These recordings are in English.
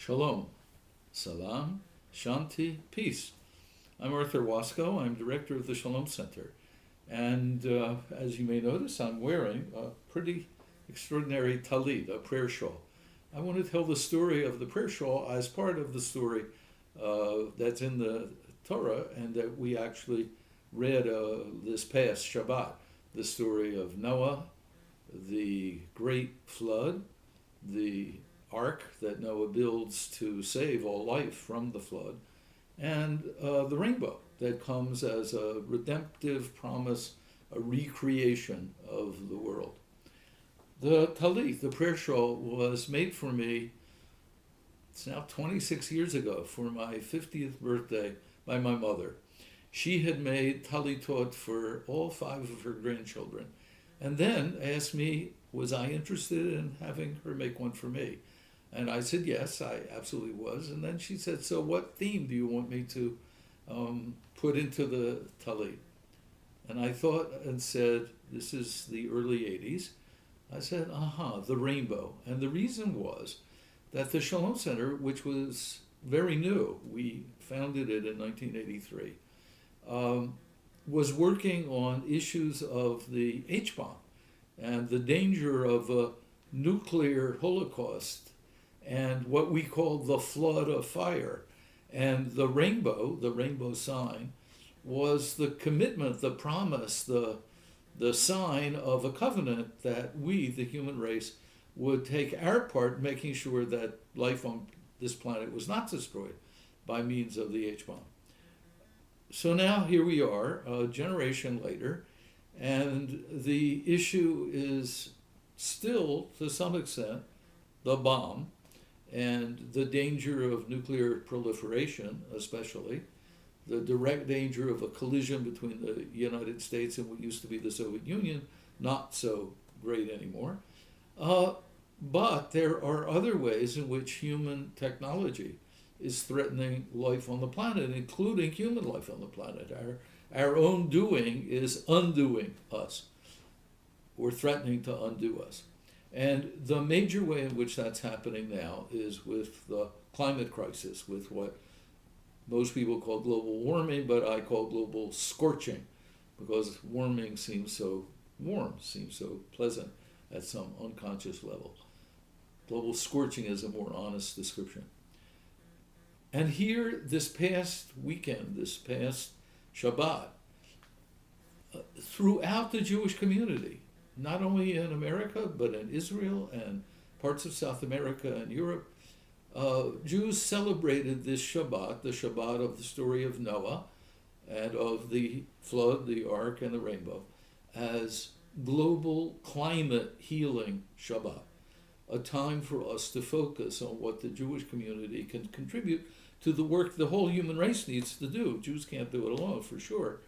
Shalom, Salam, Shanti, Peace. I'm Arthur Waskow. I'm director of the Shalom Center. And as you may notice, I'm wearing a pretty extraordinary talit, a prayer shawl. I want to tell the story of the prayer shawl as part of the story that's in the Torah and that we actually read this past Shabbat. The story of Noah, the great flood, the ark that Noah builds to save all life from the flood, and the rainbow that comes as a redemptive promise, a recreation of the world. The talit, the prayer shawl, was made for me, it's now 26 years ago, for my 50th birthday by my mother. She had made talitot for all 5 of her grandchildren, and then asked me, was I interested in having her make one for me? And I said, yes, I absolutely was. And then she said, so what theme do you want me to put into the talit? And I thought and said, this is the early 80s. I said, the rainbow. And the reason was that the Shalom Center, which was very new, we founded it in 1983, was working on issues of the H-bomb and the danger of a nuclear holocaust and what we call the flood of fire. And the rainbow sign, was the commitment, the promise, the sign of a covenant that we, the human race, would take our part in making sure that life on this planet was not destroyed by means of the H-bomb. So now here we are, a generation later, and the issue is still, to some extent, the bomb and the danger of nuclear proliferation, especially, the direct danger of a collision between the United States and what used to be the Soviet Union, not so great anymore. But there are other ways in which human technology is threatening life on the planet, including human life on the planet. Our own doing is undoing us, or threatening to undo us. And the major way in which that's happening now is with the climate crisis, with what most people call global warming, but I call global scorching, because warming seems so warm, seems so pleasant at some unconscious level. Global scorching is a more honest description. And here, this past weekend, this past Shabbat, throughout the Jewish community, not only in America, but in Israel and parts of South America and Europe, Jews celebrated this Shabbat, the Shabbat of the story of Noah and of the flood, the ark, and the rainbow, as global climate healing Shabbat, a time for us to focus on what the Jewish community can contribute to the work the whole human race needs to do. Jews can't do it alone, for sure,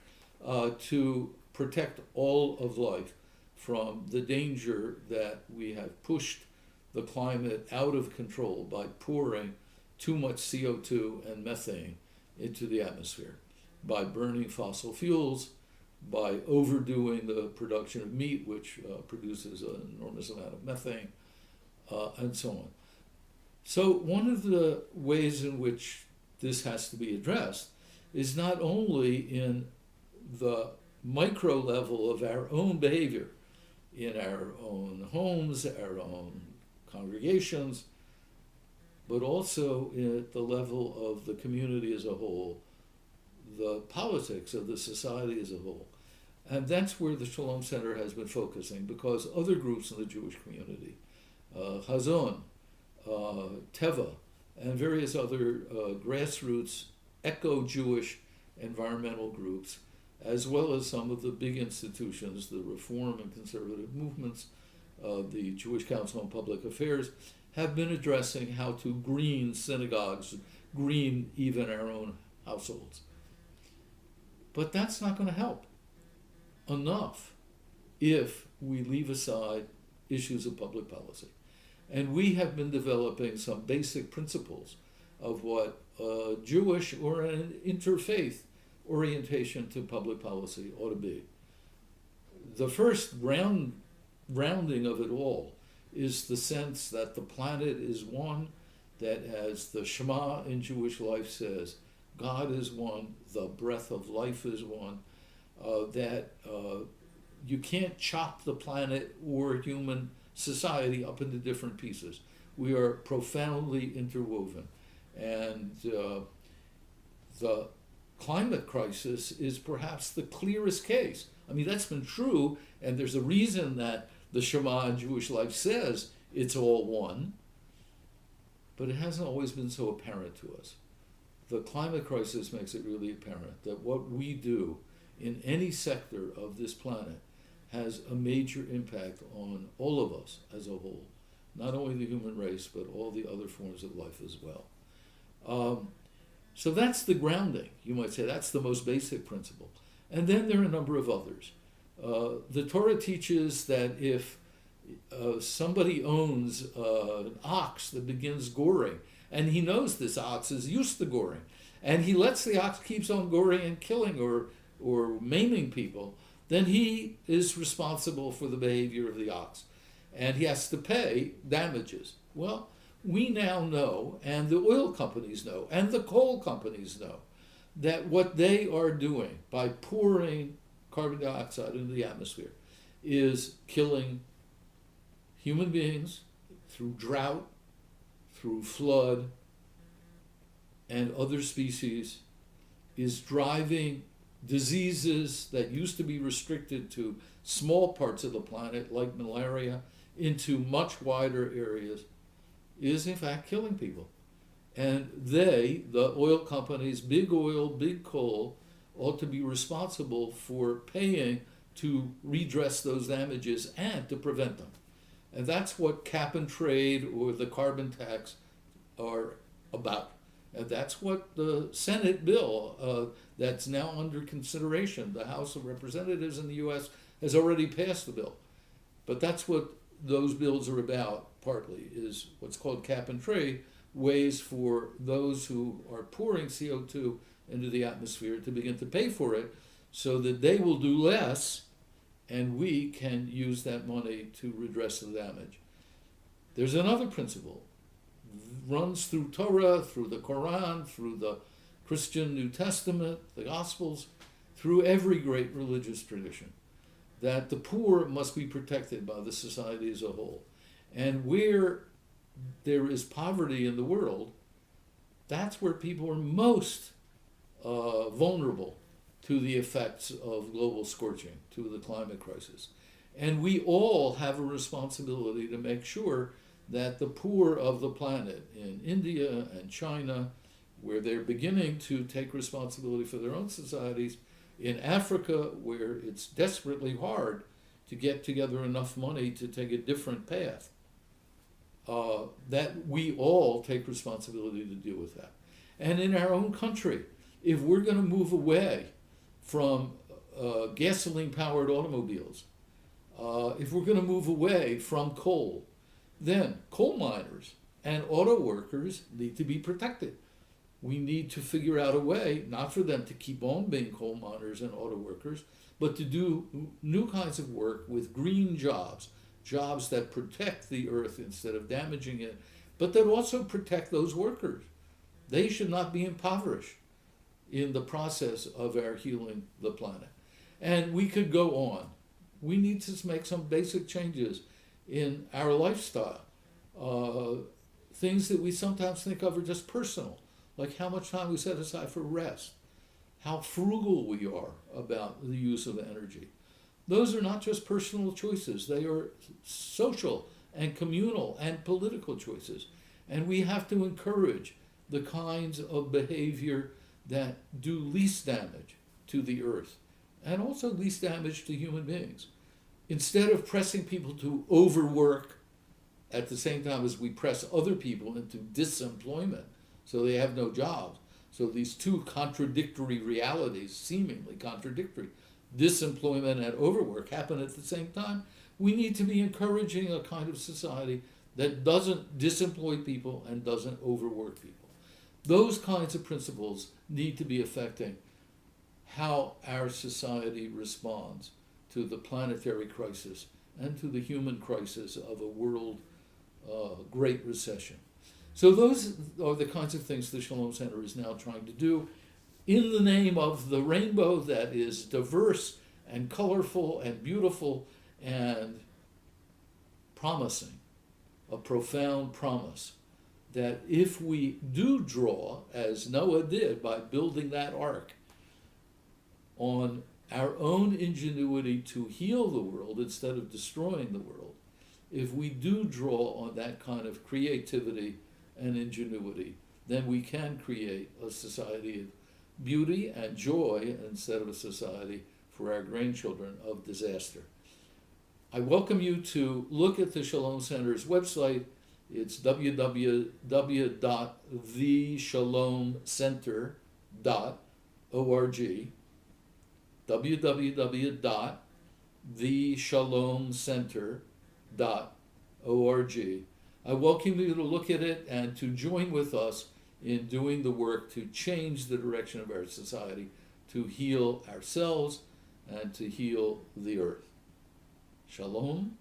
to protect all of life from the danger that we have pushed the climate out of control by pouring too much CO2 and methane into the atmosphere, by burning fossil fuels, by overdoing the production of meat, which produces an enormous amount of methane, and so on. So one of the ways in which this has to be addressed is not only in the micro level of our own behavior, in our own homes, our own congregations, but also at the level of the community as a whole, the politics of the society as a whole. And that's where the Shalom Center has been focusing, because other groups in the Jewish community, Hazon, Teva, and various other grassroots eco-Jewish environmental groups, as well as some of the big institutions, the reform and conservative movements, the Jewish Council on Public Affairs, have been addressing how to green synagogues, green even our own households. But that's not going to help enough if we leave aside issues of public policy. And we have been developing some basic principles of what Jewish or an interfaith orientation to public policy ought to be. The first rounding of it all is the sense that the planet is one that, as the Shema in Jewish life says, God is one, the breath of life is one, that you can't chop the planet or human society up into different pieces. We are profoundly interwoven. And the climate crisis is perhaps the clearest case. I mean, that's been true, and there's a reason that the Shema in Jewish life says it's all one, but it hasn't always been so apparent to us. The climate crisis makes it really apparent that what we do in any sector of this planet has a major impact on all of us as a whole, not only the human race, but all the other forms of life as well. So that's the grounding, you might say. That's the most basic principle. And then there are a number of others. The Torah teaches that if somebody owns an ox that begins goring, and he knows this ox is used to goring, and he lets the ox keeps on goring and killing or maiming people, then he is responsible for the behavior of the ox, and he has to pay damages. Well, we now know, and the oil companies know, and the coal companies know, that what they are doing by pouring carbon dioxide into the atmosphere is killing human beings through drought, through flood, and other species, is driving diseases that used to be restricted to small parts of the planet, like malaria, into much wider areas, is in fact killing people. And they, the oil companies, big oil, big coal, ought to be responsible for paying to redress those damages and to prevent them. And that's what cap and trade or the carbon tax are about. And that's what the Senate bill that's now under consideration, the House of Representatives in the U.S. has already passed the bill. But that's what those bills are about, partly, is what's called cap and trade, ways for those who are pouring CO2 into the atmosphere to begin to pay for it so that they will do less and we can use that money to redress the damage. There's another principle, runs through Torah, through the Quran, through the Christian New Testament, the Gospels, through every great religious tradition, that the poor must be protected by the society as a whole. And where there is poverty in the world, that's where people are most vulnerable to the effects of global scorching, to the climate crisis. And we all have a responsibility to make sure that the poor of the planet in India and China, where they're beginning to take responsibility for their own societies, in Africa, where it's desperately hard to get together enough money to take a different path, that we all take responsibility to deal with that. And in our own country, if we're going to move away from gasoline-powered automobiles, if we're going to move away from coal, then coal miners and auto workers need to be protected. We need to figure out a way, not for them to keep on being coal miners and auto workers, but to do new kinds of work with green jobs, jobs that protect the earth instead of damaging it, but that also protect those workers. They should not be impoverished in the process of our healing the planet. And we could go on. We need to make some basic changes in our lifestyle. Things that we sometimes think of are just personal, like how much time we set aside for rest, how frugal we are about the use of energy. Those are not just personal choices, they are social and communal and political choices. And we have to encourage the kinds of behavior that do least damage to the earth and also least damage to human beings. Instead of pressing people to overwork at the same time as we press other people into disemployment so they have no jobs. So these two contradictory realities, seemingly contradictory, disemployment and overwork, happen at the same time. We need to be encouraging a kind of society that doesn't disemploy people and doesn't overwork people. Those kinds of principles need to be affecting how our society responds to the planetary crisis and to the human crisis of a world great recession. So those are the kinds of things the Shalom Center is now trying to do in the name of the rainbow that is diverse and colorful and beautiful and promising, a profound promise that if we do draw, as Noah did by building that ark, on our own ingenuity to heal the world instead of destroying the world, if we do draw on that kind of creativity and ingenuity, then we can create a society of beauty and joy instead of a society for our grandchildren of disaster. I welcome you to look at the Shalom Center's website. It's www.theshalomcenter.org, www.theshalomcenter.org. I welcome you to look at it and to join with us in doing the work to change the direction of our society, to heal ourselves and to heal the earth. Shalom,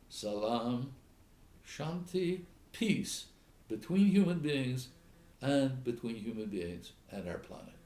salam, shanti, peace between human beings and between human beings and our planet.